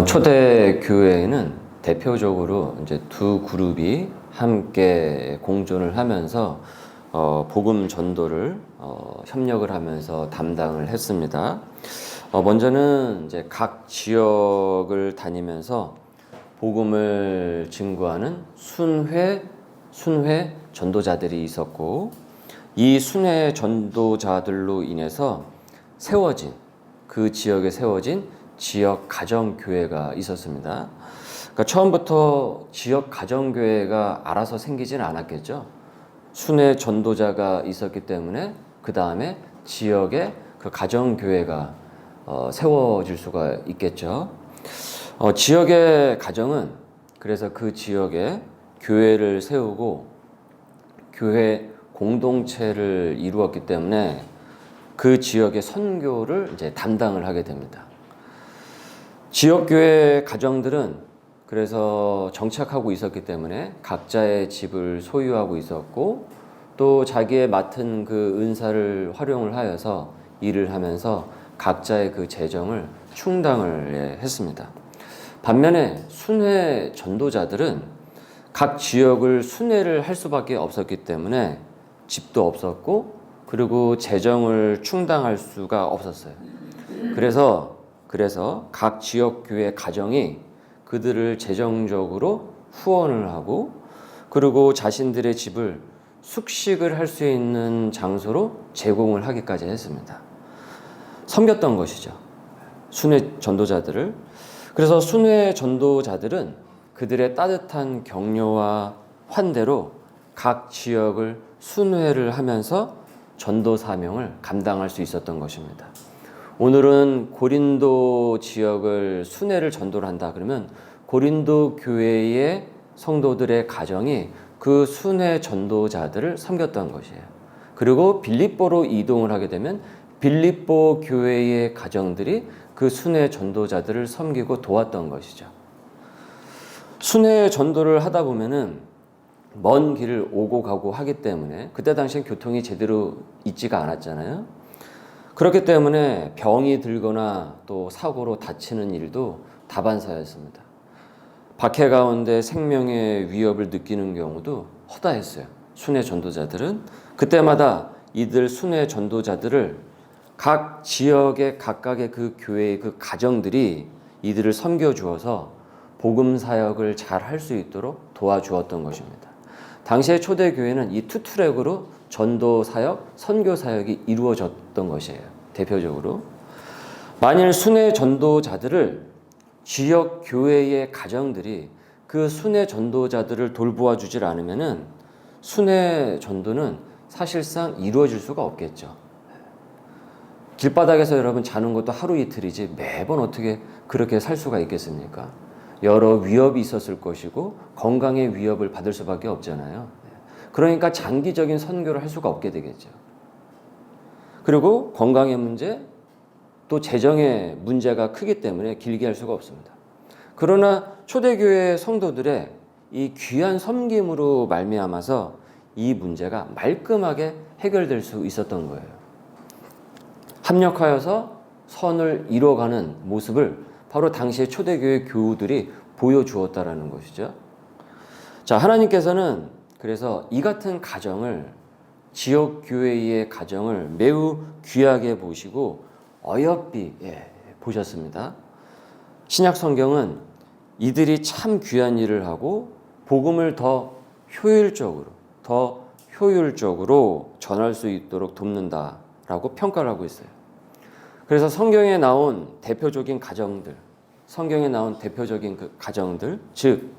초대 교회에는 대표적으로 이제 두 그룹이 함께 공존을 하면서 복음 전도를 협력을 하면서 담당을 했습니다. 먼저는 이제 각 지역을 다니면서 복음을 증거하는 순회 전도자들이 있었고, 이 순회 전도자들로 인해서 그 지역에 세워진 지역 가정교회가 있었습니다. 그러니까 처음부터 지역 가정교회가 알아서 생기진 않았겠죠. 순회 전도자가 있었기 때문에 그 다음에 지역에 그 가정교회가 세워질 수가 있겠죠. 지역의 가정은 그래서 그 지역에 교회를 세우고 교회 공동체를 이루었기 때문에 그 지역의 선교를 이제 담당을 하게 됩니다. 지역교회 가정들은 그래서 정착하고 있었기 때문에 각자의 집을 소유하고 있었고, 또 자기의 맡은 그 은사를 활용을 하여서 일을 하면서 각자의 그 재정을 충당을 했습니다. 반면에 순회 전도자들은 각 지역을 순회를 할 수밖에 없었기 때문에 집도 없었고, 그리고 재정을 충당할 수가 없었어요. 그래서 각 지역 교회 가정이 그들을 재정적으로 후원을 하고, 그리고 자신들의 집을 숙식을 할 수 있는 장소로 제공을 하기까지 했습니다. 섬겼던 것이죠, 순회 전도자들을. 그래서 순회 전도자들은 그들의 따뜻한 격려와 환대로 각 지역을 순회를 하면서 전도 사명을 감당할 수 있었던 것입니다. 오늘은 고린도 지역을 순회를 전도를 한다 그러면 고린도 교회의 성도들의 가정이 그 순회 전도자들을 섬겼던 것이에요. 그리고 빌립보로 이동을 하게 되면 빌립보 교회의 가정들이 그 순회 전도자들을 섬기고 도왔던 것이죠. 순회 전도를 하다 보면은 먼 길을 오고 가고 하기 때문에, 그때 당시엔 교통이 제대로 있지가 않았잖아요. 그렇기 때문에 병이 들거나 또 사고로 다치는 일도 다반사였습니다. 박해 가운데 생명의 위협을 느끼는 경우도 허다했어요. 순회 전도자들은 그때마다 이들 순회 전도자들을 각 지역의 각각의 그 교회의 그 가정들이 이들을 섬겨 주어서 복음 사역을 잘 할 수 있도록 도와주었던 것입니다. 당시의 초대교회는 이 투트랙으로 전도 사역, 선교 사역이 이루어졌던 것이에요. 대표적으로. 만일 순회 전도자들을 지역 교회의 가정들이 그 순회 전도자들을 돌보아 주질 않으면은 순회 전도는 사실상 이루어질 수가 없겠죠. 길바닥에서 여러분 자는 것도 하루 이틀이지 매번 어떻게 그렇게 살 수가 있겠습니까? 여러 위협이 있었을 것이고 건강의 위협을 받을 수밖에 없잖아요. 그러니까 장기적인 선교를 할 수가 없게 되겠죠. 그리고 건강의 문제, 또 재정의 문제가 크기 때문에 길게 할 수가 없습니다. 그러나 초대교회 성도들의 이 귀한 섬김으로 말미암아서 이 문제가 말끔하게 해결될 수 있었던 거예요. 합력하여서 선을 이뤄가는 모습을 바로 당시의 초대교회 교우들이 보여주었다라는 것이죠. 자, 하나님께서는 그래서 이 같은 가정을, 지역교회의 가정을 매우 귀하게 보시고 어여삐 보셨습니다. 신약 성경은 이들이 참 귀한 일을 하고 복음을 더 효율적으로 전할 수 있도록 돕는다라고 평가를 하고 있어요. 그래서 성경에 나온 대표적인 가정들, 즉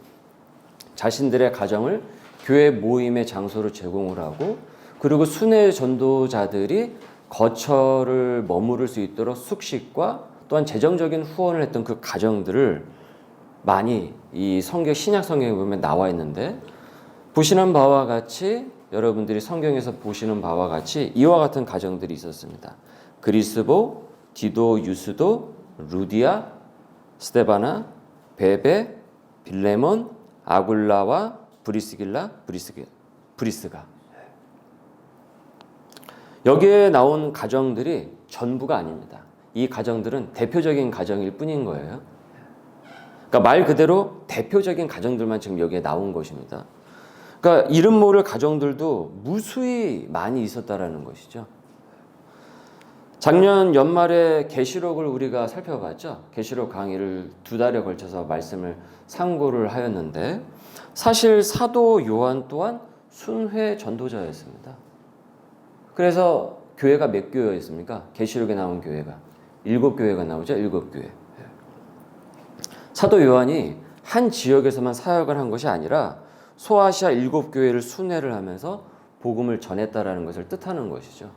자신들의 가정을 교회 모임의 장소로 제공을 하고, 그리고 순회 전도자들이 거처를 머무를 수 있도록 숙식과 또한 재정적인 후원을 했던 그 가정들을 많이 이 신약 성경에 보면 나와 있는데, 보시는 바와 같이, 여러분들이 성경에서 보시는 바와 같이 이와 같은 가정들이 있었습니다. 그리스보, 디도, 유스도, 루디아, 스데바나, 베베, 빌레몬, 아굴라와 브리스가. 여기에 나온 가정들이 전부가 아닙니다. 이 가정들은 대표적인 가정일 뿐인 거예요. 그러니까 말 그대로 대표적인 가정들만 지금 여기에 나온 것입니다. 그러니까 이름 모를 가정들도 무수히 많이 있었다라는 것이죠. 작년 연말에 계시록을 우리가 살펴봤죠. 계시록 강의를 2달에 걸쳐서 말씀을 상고를 하였는데 사실 사도 요한 또한 순회 전도자였습니다. 그래서 교회가 몇 교회였습니까? 계시록에 나온 교회가 7교회가 나오죠. 7교회. 사도 요한이 한 지역에서만 사역을 한 것이 아니라 소아시아 7교회를 순회를 하면서 복음을 전했다라는 것을 뜻하는 것이죠.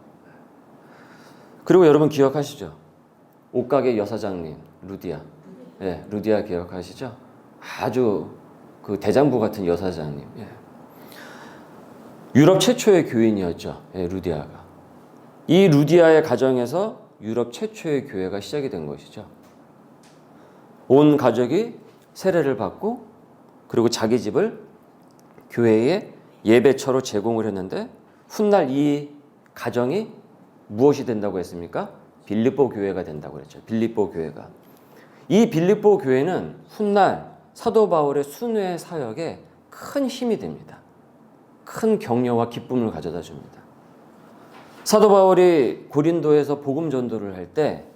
그리고 여러분 기억하시죠? 옷가게 여사장님 루디아. 예, 루디아 기억하시죠? 아주 그 대장부 같은 여사장님. 예. 유럽 최초의 교인이었죠. 예, 루디아가. 이 루디아의 가정에서 유럽 최초의 교회가 시작이 된 것이죠. 온 가족이 세례를 받고 그리고 자기 집을 교회의 예배처로 제공을 했는데 훗날 이 가정이 무엇이 된다고 했습니까? 빌립보 교회가 된다고 그랬죠. 빌립보 교회가. 이 빌립보 교회는 훗날 사도 바울의 순회 사역에 큰 힘이 됩니다. 큰 격려와 기쁨을 가져다 줍니다. 사도 바울이 고린도에서 복음 전도를 할 때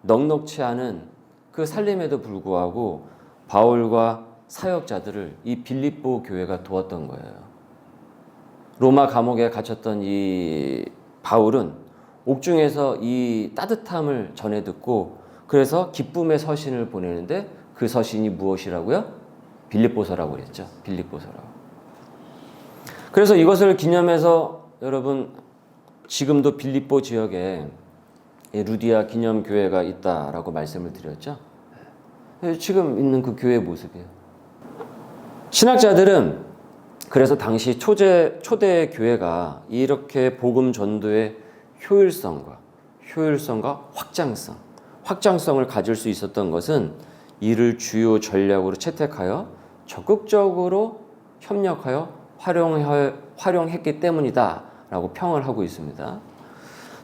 넉넉치 않은 그 살림에도 불구하고 바울과 사역자들을 이 빌립보 교회가 도왔던 거예요. 로마 감옥에 갇혔던 이 바울은 옥중에서 이 따뜻함을 전해 듣고 그래서 기쁨의 서신을 보내는데 그 서신이 무엇이라고요? 빌립보서라고 그랬죠. 빌립보서라고. 그래서 이것을 기념해서 여러분 지금도 빌립보 지역에 루디아 기념교회가 있다라고 말씀을 드렸죠. 지금 있는 그 교회 모습이에요. 신학자들은 그래서 당시 초대 교회가 이렇게 복음 전도의 효율성과 확장성을 가질 수 있었던 것은 이를 주요 전략으로 채택하여 적극적으로 협력하여 활용했기 때문이다 라고 평을 하고 있습니다.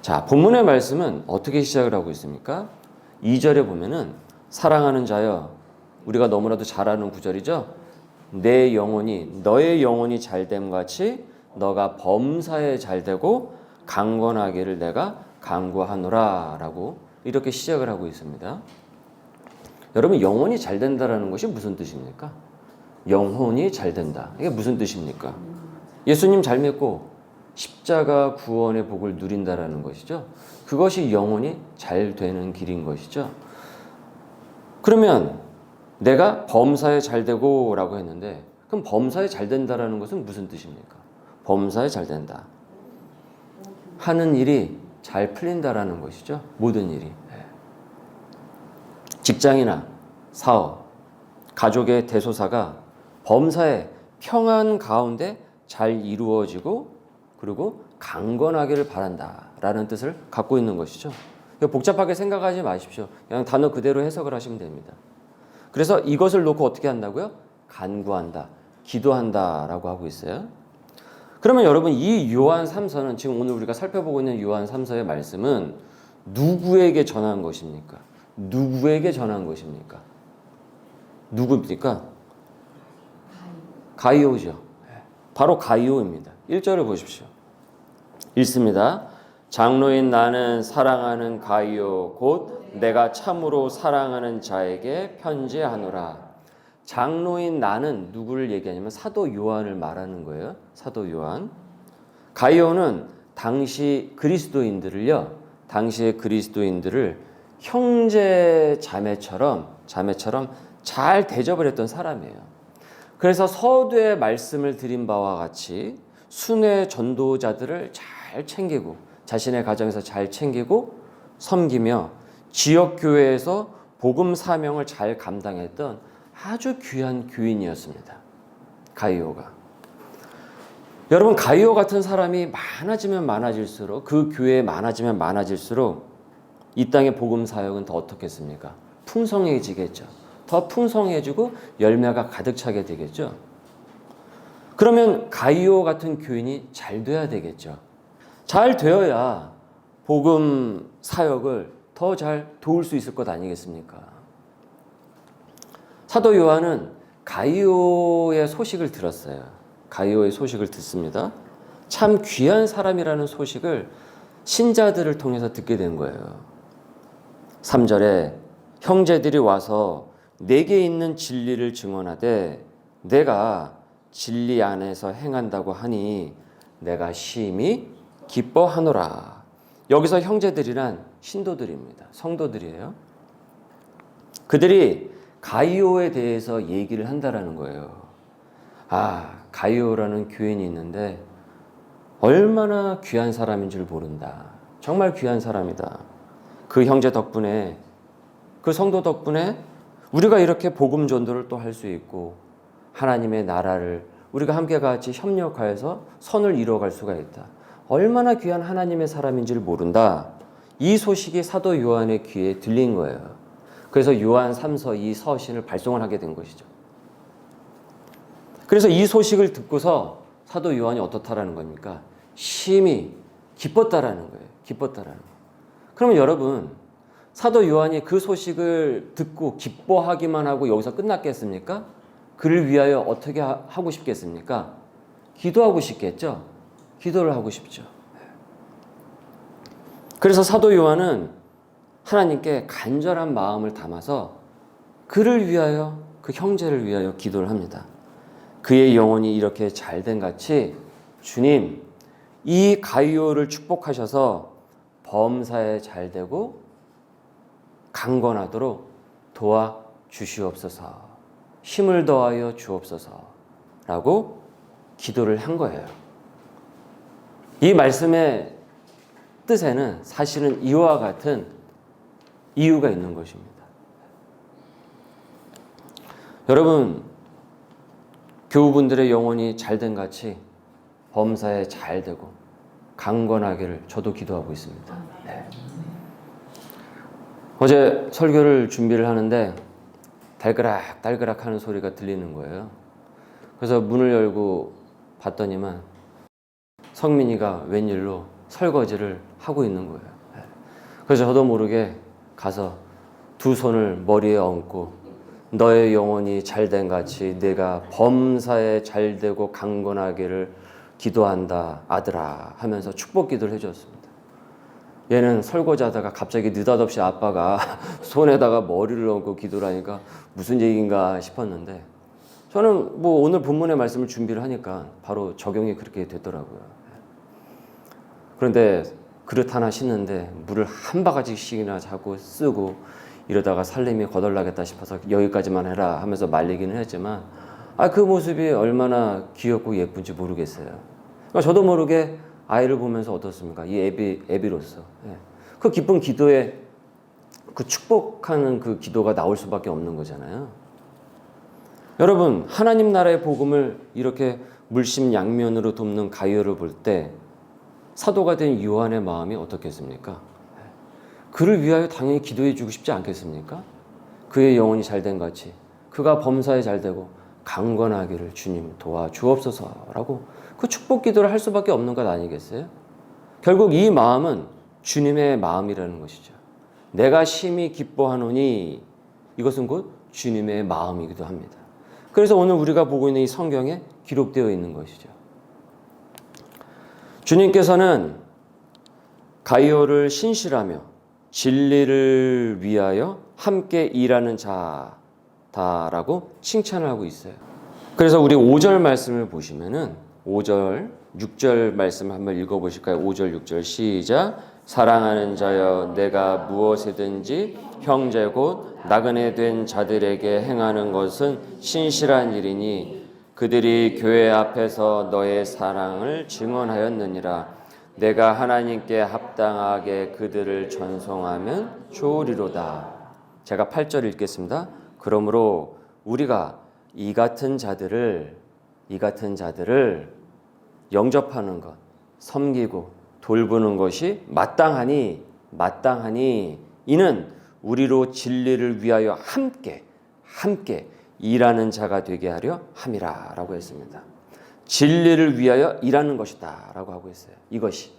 자, 본문의 말씀은 어떻게 시작을 하고 있습니까? 2절에 보면은 사랑하는 자여, 우리가 너무나도 잘 아는 구절이죠. 너의 영혼이 잘됨 같이 너가 범사에 잘되고 강건하기를 내가 간구하노라 라고 이렇게 시작을 하고 있습니다. 여러분 영혼이 잘 된다라는 것이 무슨 뜻입니까? 영혼이 잘 된다. 이게 무슨 뜻입니까? 예수님 잘 믿고 십자가 구원의 복을 누린다라는 것이죠. 그것이 영혼이 잘 되는 길인 것이죠. 그러면 내가 범사에 잘 되고 라고 했는데 그럼 범사에 잘 된다라는 것은 무슨 뜻입니까? 범사에 잘 된다. 하는 일이 잘 풀린다라는 것이죠. 모든 일이. 직장이나 사업, 가족의 대소사가 범사에 평안 가운데 잘 이루어지고 그리고 강건하기를 바란다라는 뜻을 갖고 있는 것이죠. 복잡하게 생각하지 마십시오. 그냥 단어 그대로 해석을 하시면 됩니다. 그래서 이것을 놓고 어떻게 한다고요? 간구한다, 기도한다라고 하고 있어요. 그러면 여러분 이 요한 3서는 지금 오늘 우리가 살펴보고 있는 요한 3서의 말씀은 누구에게 전한 것입니까? 누구에게 전한 것입니까? 누구입니까? 가이오죠. 바로 가이오입니다. 1절을 보십시오. 읽습니다. 장로인 나는 사랑하는 가이오 곧 내가 참으로 사랑하는 자에게 편지하노라. 장로인 나는 누구를 얘기하냐면 사도 요한을 말하는 거예요. 사도 요한. 가이오는 당시의 그리스도인들을 형제 자매처럼 잘 대접을 했던 사람이에요. 그래서 서두에 말씀을 드린 바와 같이 순회 전도자들을 잘 챙기고 자신의 가정에서 잘 챙기고 섬기며 지역교회에서 복음 사명을 잘 감당했던 아주 귀한 교인이었습니다. 가이오가. 여러분 가이오 같은 사람이 많아지면 많아질수록 그 교회에 많아지면 많아질수록 이 땅의 복음 사역은 더 어떻겠습니까? 풍성해지겠죠. 더 풍성해지고 열매가 가득 차게 되겠죠. 그러면 가이오 같은 교인이 잘 돼야 되겠죠. 잘 되어야 복음 사역을 더 잘 도울 수 있을 것 아니겠습니까? 사도 요한은 가이오의 소식을 들었어요. 가이오의 소식을 듣습니다. 참 귀한 사람이라는 소식을 신자들을 통해서 듣게 된 거예요. 3절에 형제들이 와서 내게 있는 진리를 증언하되 내가 진리 안에서 행한다고 하니 내가 심히 기뻐하노라. 여기서 형제들이란 신도들입니다. 성도들이에요. 그들이 가이오에 대해서 얘기를 한다라는 거예요. 가이오라는 교인이 있는데 얼마나 귀한 사람인 줄 모른다. 정말 귀한 사람이다. 그 형제 덕분에, 그 성도 덕분에 우리가 이렇게 복음 전도를 또 할 수 있고 하나님의 나라를 우리가 함께 같이 협력하여서 선을 이루어갈 수가 있다. 얼마나 귀한 하나님의 사람인지를 모른다. 이 소식이 사도 요한의 귀에 들린 거예요. 그래서 요한 3서 이 서신을 발송을 하게 된 것이죠. 그래서 이 소식을 듣고서 사도 요한이 어떻다라는 겁니까? 심히 기뻤다라는 거예요. 기뻤다라는 거예요. 그러면 여러분, 사도 요한이 그 소식을 듣고 기뻐하기만 하고 여기서 끝났겠습니까? 그를 위하여 어떻게 하고 싶겠습니까? 기도하고 싶겠죠? 기도를 하고 싶죠. 그래서 사도 요한은 하나님께 간절한 마음을 담아서 그를 위하여, 그 형제를 위하여 기도를 합니다. 그의 영혼이 이렇게 잘된 같이 주님, 이 가이오를 축복하셔서 범사에 잘되고 강건하도록 도와주시옵소서, 힘을 더하여 주옵소서 라고 기도를 한 거예요. 이 말씀의 뜻에는 사실은 이와 같은 이유가 있는 것입니다. 여러분, 교우분들의 영혼이 잘된 같이 범사에 잘되고 강건하기를 저도 기도하고 있습니다. 네. 어제 설교를 준비를 하는데 달그락 달그락 하는 소리가 들리는 거예요. 그래서 문을 열고 봤더니만 성민이가 웬일로 설거지를 하고 있는 거예요. 네. 그래서 저도 모르게 가서 두 손을 머리에 얹고 너의 영혼이 잘된 같이 내가 범사에 잘되고 강건하기를 기도한다 아들아 하면서 축복 기도를 해주었습니다. 얘는 설거지하다가 갑자기 느닷없이 아빠가 손에다가 머리를 얹고 기도를 하니까 무슨 얘기인가 싶었는데 저는 뭐 오늘 본문의 말씀을 준비를 하니까 바로 적용이 그렇게 됐더라고요. 그런데 그릇 하나 씻는데 물을 한 바가지씩이나 자꾸 쓰고 이러다가 살림이 거덜나겠다 싶어서 여기까지만 해라 하면서 말리기는 했지만 그 모습이 얼마나 귀엽고 예쁜지 모르겠어요. 그러니까 저도 모르게 아이를 보면서 어떻습니까? 이 애비로서 그 기쁜 기도에 그 축복하는 그 기도가 나올 수밖에 없는 거잖아요. 여러분, 하나님 나라의 복음을 이렇게 물심양면으로 돕는 가이오를 볼 때 사도가 된 요한의 마음이 어떻겠습니까? 그를 위하여 당연히 기도해 주고 싶지 않겠습니까? 그의 영혼이 잘된 같이 그가 범사에 잘되고 강건하기를 주님 도와주옵소서라고 그 축복 기도를 할 수밖에 없는 것 아니겠어요? 결국 이 마음은 주님의 마음이라는 것이죠. 내가 심히 기뻐하노니 이것은 곧 주님의 마음이기도 합니다. 그래서 오늘 우리가 보고 있는 이 성경에 기록되어 있는 것이죠. 주님께서는 가이오를 신실하며 진리를 위하여 함께 일하는 자다라고 칭찬을 하고 있어요. 그래서 우리 5절 말씀을 보시면은 5절, 6절 말씀 한번 읽어보실까요? 5절, 6절 시작. 사랑하는 자여 내가 무엇이든지 형제 곧 나그네 된 자들에게 행하는 것은 신실한 일이니 그들이 교회 앞에서 너의 사랑을 증언하였느니라. 내가 하나님께 합당하게 그들을 전송하면 좋으리로다. 제가 8절 읽겠습니다. 그러므로 우리가 이 같은 자들을 영접하는 것, 섬기고 돌보는 것이 마땅하니 이는 우리로 진리를 위하여 함께 일하는 자가 되게 하려 함이라 라고 했습니다. 진리를 위하여 일하는 것이다 라고 하고 있어요. 이것이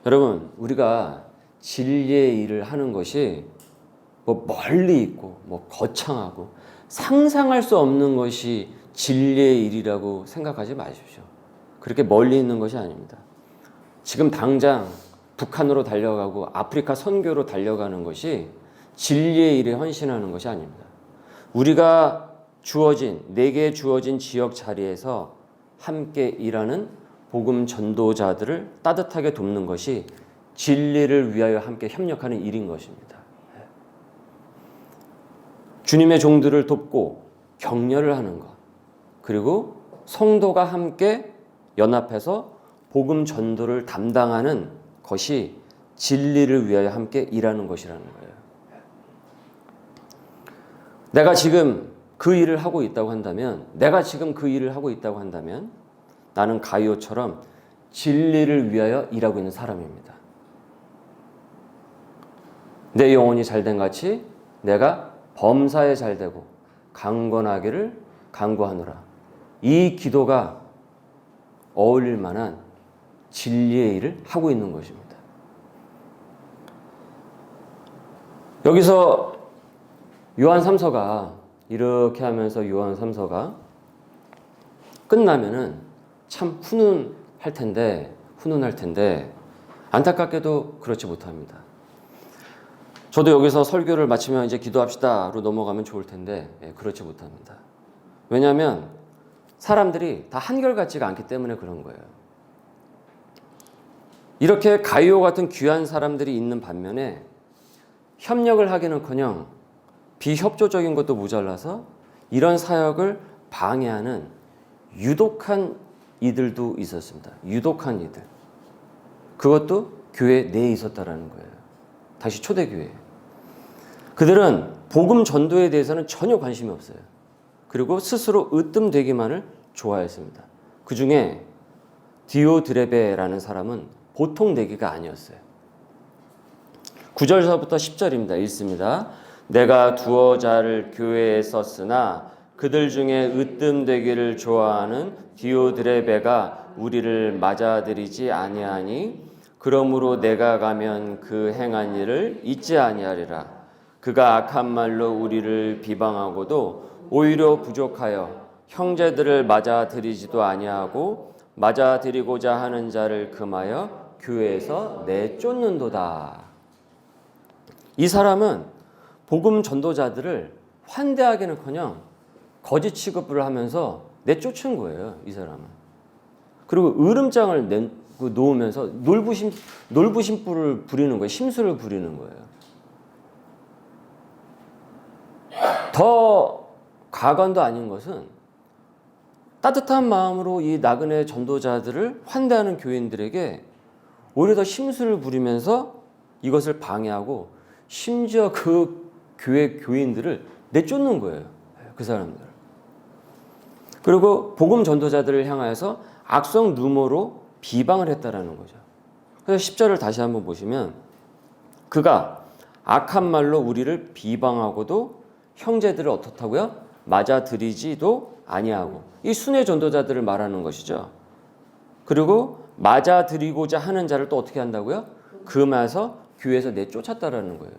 여러분, 우리가 진리의 일을 하는 것이 뭐 멀리 있고 뭐 거창하고 상상할 수 없는 것이 진리의 일이라고 생각하지 마십시오. 그렇게 멀리 있는 것이 아닙니다. 지금 당장 북한으로 달려가고 아프리카 선교로 달려가는 것이 진리의 일에 헌신하는 것이 아닙니다. 우리가 내게 주어진 지역 자리에서 함께 일하는 복음 전도자들을 따뜻하게 돕는 것이 진리를 위하여 함께 협력하는 일인 것입니다. 주님의 종들을 돕고 격려를 하는 것, 그리고 성도가 함께 연합해서 복음 전도를 담당하는 것이 진리를 위하여 함께 일하는 것이라는 거예요. 내가 지금 그 일을 하고 있다고 한다면, 나는 가이오처럼 진리를 위하여 일하고 있는 사람입니다. 내 영혼이 잘된 같이 내가 범사에 잘되고 강건하기를 간구하노라. 이 기도가 어울릴 만한 진리의 일을 하고 있는 것입니다. 여기서 요한 3서가 이렇게 하면서 요한 3서가 끝나면은 참 훈훈할 텐데 안타깝게도 그렇지 못합니다. 저도 여기서 설교를 마치면 이제 기도합시다로 넘어가면 좋을 텐데 그렇지 못합니다. 왜냐하면 사람들이 다 한결같지가 않기 때문에 그런 거예요. 이렇게 가이오 같은 귀한 사람들이 있는 반면에 협력을 하기는커녕 비협조적인 것도 모자라서 이런 사역을 방해하는 유독한 이들도 있었습니다. 유독한 이들. 그것도 교회 내에 있었다라는 거예요. 다시 초대교회. 그들은 복음 전도에 대해서는 전혀 관심이 없어요. 그리고 스스로 으뜸되기만을 좋아했습니다. 그 중에 디오드레베라는 사람은 보통 내기가 아니었어요. 9절서부터 10절입니다. 읽습니다. 내가 두어 자를 교회에 썼으나 그들 중에 으뜸되기를 좋아하는 디오드레베가 우리를 맞아들이지 아니하니 그러므로 내가 가면 그 행한 일을 잊지 아니하리라. 그가 악한 말로 우리를 비방하고도 오히려 부족하여 형제들을 맞아들이지도 아니하고 맞아들이고자 하는 자를 금하여 교회에서 내쫓는도다. 이 사람은 복음 전도자들을 환대하기는커녕 거짓 취급을 하면서 내쫓은 거예요. 이 사람은. 그리고 으름장을 놓으면서 놀부심부를 부리는 거예요. 심술을 부리는 거예요. 더 가관도 아닌 것은 따뜻한 마음으로 이 나그네 전도자들을 환대하는 교인들에게 오히려 더 심술을 부리면서 이것을 방해하고 심지어 그 교회 교인들을 내쫓는 거예요. 그 사람들. 그리고 복음 전도자들을 향하여서 악성 루머로 비방을 했다라는 거죠. 그래서 10절을 다시 한번 보시면 그가 악한 말로 우리를 비방하고도 형제들을 어떻다고요? 맞아들이지도 아니하고, 이 순회 전도자들을 말하는 것이죠. 그리고 맞아들이고자 하는 자를 또 어떻게 한다고요? 금해서 교회에서 내쫓았다라는 거예요.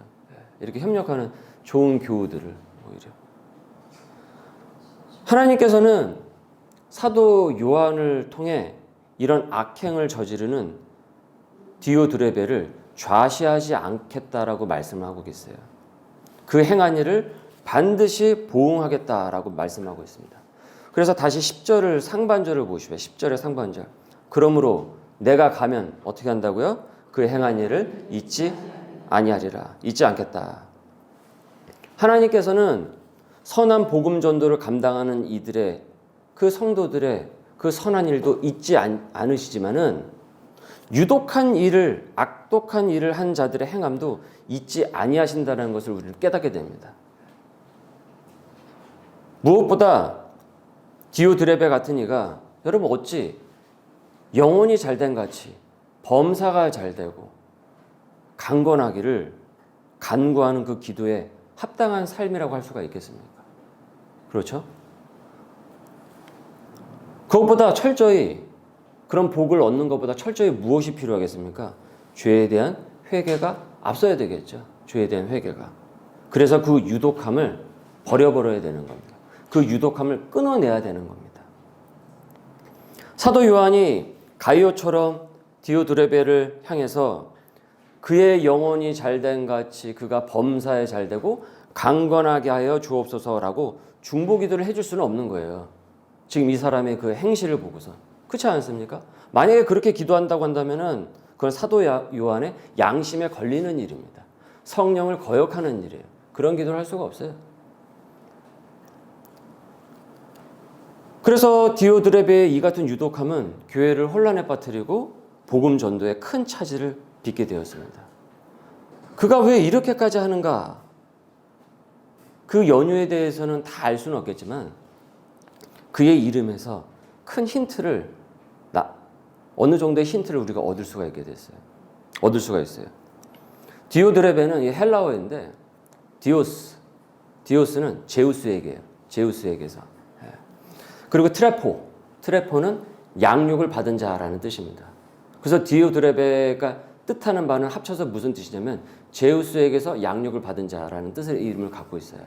이렇게 협력하는 좋은 교우들을 오히려. 하나님께서는 사도 요한을 통해 이런 악행을 저지르는 디오드레베를 좌시하지 않겠다라고 말씀을 하고 계세요. 그 행한 일을 반드시 보응하겠다라고 말씀하고 있습니다. 그래서 다시 10절을 상반절을 보시면 10절의 상반절. 그러므로 내가 가면 어떻게 한다고요? 그 행한 일을 잊지 아니하리라. 잊지 않겠다. 하나님께서는 선한 복음 전도를 감당하는 이들의 그 성도들의 그 선한 일도 잊지 않으시지만은 유독한 일을, 악독한 일을 한 자들의 행함도 잊지 아니하신다는 것을 우리는 깨닫게 됩니다. 무엇보다 디오드레베 같은 이가 여러분 어찌 영혼이 잘된 같이 범사가 잘되고 강건하기를 간구하는 그 기도에 합당한 삶이라고 할 수가 있겠습니까? 그렇죠? 그것보다 철저히, 그런 복을 얻는 것보다 철저히 무엇이 필요하겠습니까? 죄에 대한 회개가 앞서야 되겠죠. 죄에 대한 회개가. 그래서 그 유독함을 버려버려야 되는 겁니다. 그 유독함을 끊어내야 되는 겁니다. 사도 요한이 가이오처럼 디오드레베를 향해서 그의 영혼이 잘된 같이 그가 범사에 잘되고 강건하게 하여 주옵소서라고 중보기도를 해줄 수는 없는 거예요. 지금 이 사람의 그 행실을 보고서. 그렇지 않습니까? 만약에 그렇게 기도한다고 한다면은 그건 사도 요한의 양심에 걸리는 일입니다. 성령을 거역하는 일이에요. 그런 기도를 할 수가 없어요. 그래서 디오드레베의 이 같은 유독함은 교회를 혼란에 빠뜨리고 복음 전도에 큰 차질을 빚게 되었습니다. 그가 왜 이렇게까지 하는가? 그 연유에 대해서는 다 알 수는 없겠지만 그의 이름에서 큰 힌트를 어느 정도의 힌트를 우리가 얻을 수가 있어요. 디오드레베는 이 헬라어인데 디오스는 제우스에게요. 제우스에게서. 그리고 트레포는 양육을 받은 자라는 뜻입니다. 그래서 디오드레베가 뜻하는 바는 합쳐서 무슨 뜻이냐면 제우스에게서 양육을 받은 자라는 뜻의 이름을 갖고 있어요.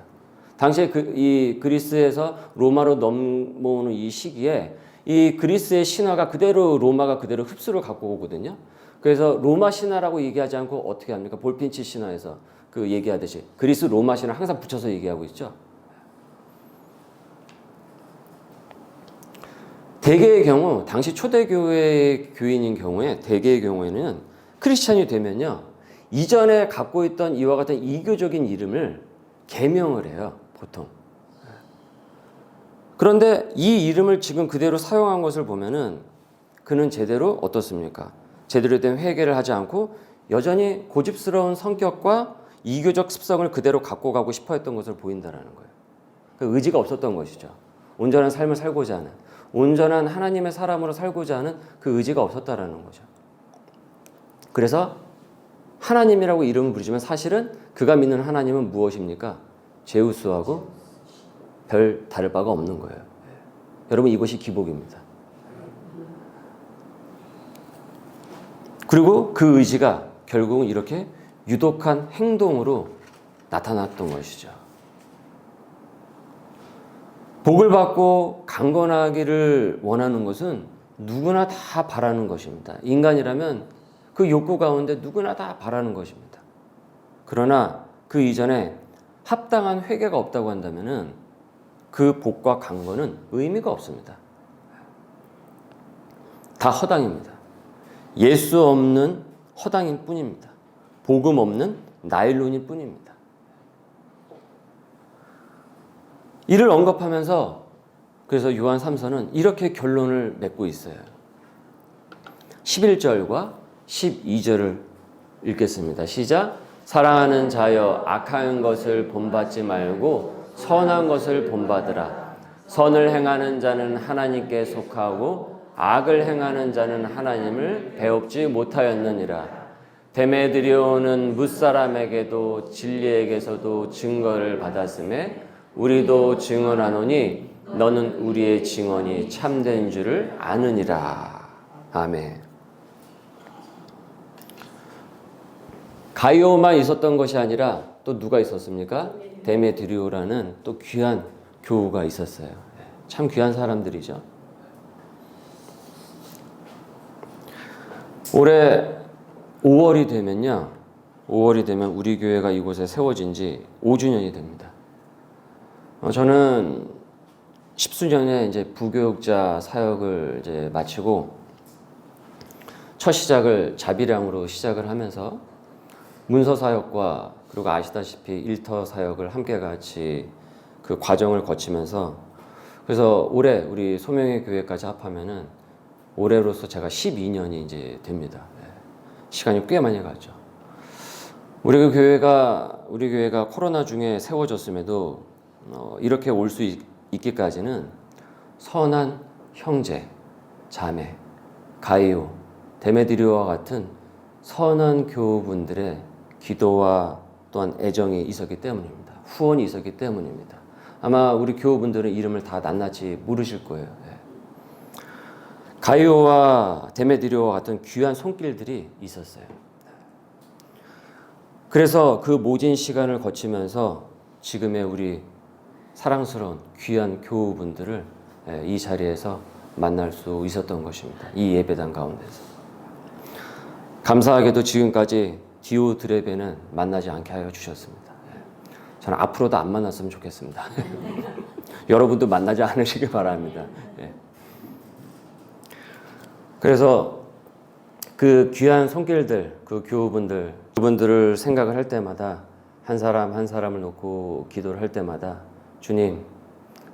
당시에 이 그리스에서 로마로 넘어오는 이 시기에 이 그리스의 신화가 그대로 로마가 그대로 흡수를 갖고 오거든요. 그래서 로마 신화라고 얘기하지 않고 어떻게 합니까? 볼핀치 신화에서 그 얘기하듯이 그리스 로마 신화 항상 붙여서 얘기하고 있죠. 대개의 경우 당시 초대교회 교인인 경우에 대개의 경우에는 크리스찬이 되면요 이전에 갖고 있던 이와 같은 이교적인 이름을 개명을 해요. 보통. 그런데 이 이름을 지금 그대로 사용한 것을 보면은 그는 제대로 어떻습니까? 제대로 된 회개를 하지 않고 여전히 고집스러운 성격과 이교적 습성을 그대로 갖고 가고 싶어 했던 것을 보인다는 거예요. 그 의지가 없었던 것이죠. 온전한 삶을 살고자 하는, 온전한 하나님의 사람으로 살고자 하는 그 의지가 없었다라는 거죠. 그래서 하나님이라고 이름을 부르지만 사실은 그가 믿는 하나님은 무엇입니까? 제우스하고 별 다를 바가 없는 거예요. 여러분 이것이 기복입니다. 그리고 그 의지가 결국은 이렇게 유독한 행동으로 나타났던 것이죠. 복을 받고 강건하기를 원하는 것은 누구나 다 바라는 것입니다. 인간이라면 그 욕구 가운데 누구나 다 바라는 것입니다. 그러나 그 이전에 합당한 회개가 없다고 한다면은 그 복과 강건은 의미가 없습니다. 다 허당입니다. 예수 없는 허당일 뿐입니다. 복음 없는 나일론일 뿐입니다. 이를 언급하면서 그래서 요한 3서는 이렇게 결론을 맺고 있어요. 11절과 12절을 읽겠습니다. 시작. 사랑하는 자여 악한 것을 본받지 말고 선한 것을 본받으라. 선을 행하는 자는 하나님께 속하고 악을 행하는 자는 하나님을 배웁지 못하였느니라. 데메드리오는 뭇사람에게도 진리에게서도 증거를 받았음에 우리도 증언하노니 너는 우리의 증언이 참된 줄을 아느니라. 아멘. 가이오만 있었던 것이 아니라 또 누가 있었습니까? 데메드리오라는 또 귀한 교우가 있었어요. 참 귀한 사람들이죠. 올해 5월이 되면 우리 교회가 이곳에 세워진 지 5주년이 됩니다. 저는 10수년에 이제 부교육자 사역을 이제 마치고 첫 시작을 자비량으로 시작을 하면서 문서 사역과 그리고 아시다시피 일터 사역을 함께 같이 그 과정을 거치면서 그래서 올해 우리 소명의 교회까지 합하면은 올해로서 제가 12년이 이제 됩니다. 시간이 꽤 많이 갔죠. 우리 교회가 코로나 중에 세워졌음에도 이렇게 올 수 있기까지는 선한 형제, 자매, 가이오, 데메드리오와 같은 선한 교우분들의 기도와 또한 애정이 있었기 때문입니다. 후원이 있었기 때문입니다. 아마 우리 교우분들은 이름을 다 낱낱이 모르실 거예요. 가이오와 데메드리오와 같은 귀한 손길들이 있었어요. 그래서 그 모진 시간을 거치면서 지금의 우리 사랑스러운 귀한 교우분들을 이 자리에서 만날 수 있었던 것입니다. 이 예배당 가운데서. 감사하게도 지금까지 디오드레베는 만나지 않게 하여 주셨습니다. 저는 앞으로도 안 만났으면 좋겠습니다. 여러분도 만나지 않으시길 바랍니다. 그래서 그 귀한 손길들, 그 교우분들, 그분들을 생각을 할 때마다 한 사람 한 사람을 놓고 기도를 할 때마다 주님,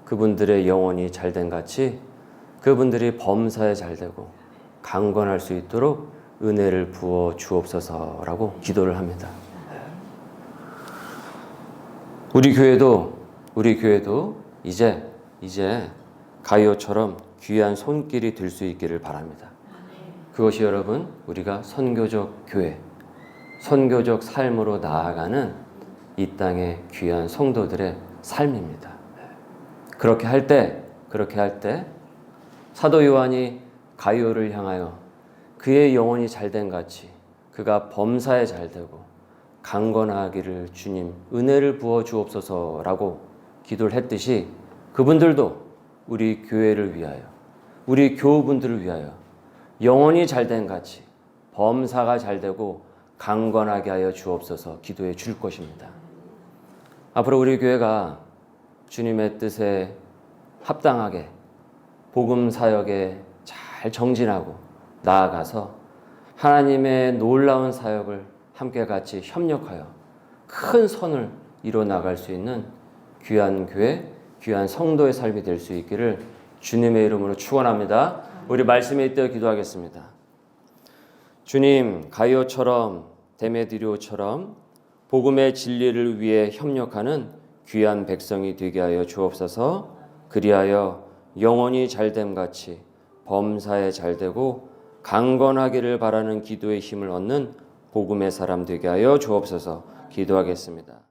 그분들의 영혼이 잘된 같이 그분들이 범사에 잘되고 강건할 수 있도록 은혜를 부어 주옵소서라고 기도를 합니다. 우리 교회도 이제 가이오처럼 귀한 손길이 될 수 있기를 바랍니다. 그것이 여러분, 우리가 선교적 교회, 선교적 삶으로 나아가는 이 땅의 귀한 성도들의 삶입니다. 그렇게 할 때 사도 요한이 가이오를 향하여 그의 영혼이 잘된 같이 그가 범사에 잘되고 강건하기를 주님 은혜를 부어 주옵소서라고 기도를 했듯이 그분들도 우리 교회를 위하여, 우리 교우분들을 위하여 영혼이 잘된 같이 범사가 잘되고 강건하게 하여 주옵소서 기도해 줄 것입니다. 앞으로 우리 교회가 주님의 뜻에 합당하게 복음 사역에 잘 정진하고 나아가서 하나님의 놀라운 사역을 함께 같이 협력하여 큰 선을 이뤄 나갈 수 있는 귀한 교회, 귀한 성도의 삶이 될 수 있기를 주님의 이름으로 축원합니다. 우리 말씀에 잇대어 기도하겠습니다. 주님, 가이오처럼 데메드리오처럼 복음의 진리를 위해 협력하는 귀한 백성이 되게 하여 주옵소서. 그리하여 영혼이 잘됨 같이 범사에 잘되고 강건하기를 바라는 기도의 힘을 얻는 복음의 사람 되게 하여 주옵소서. 기도하겠습니다.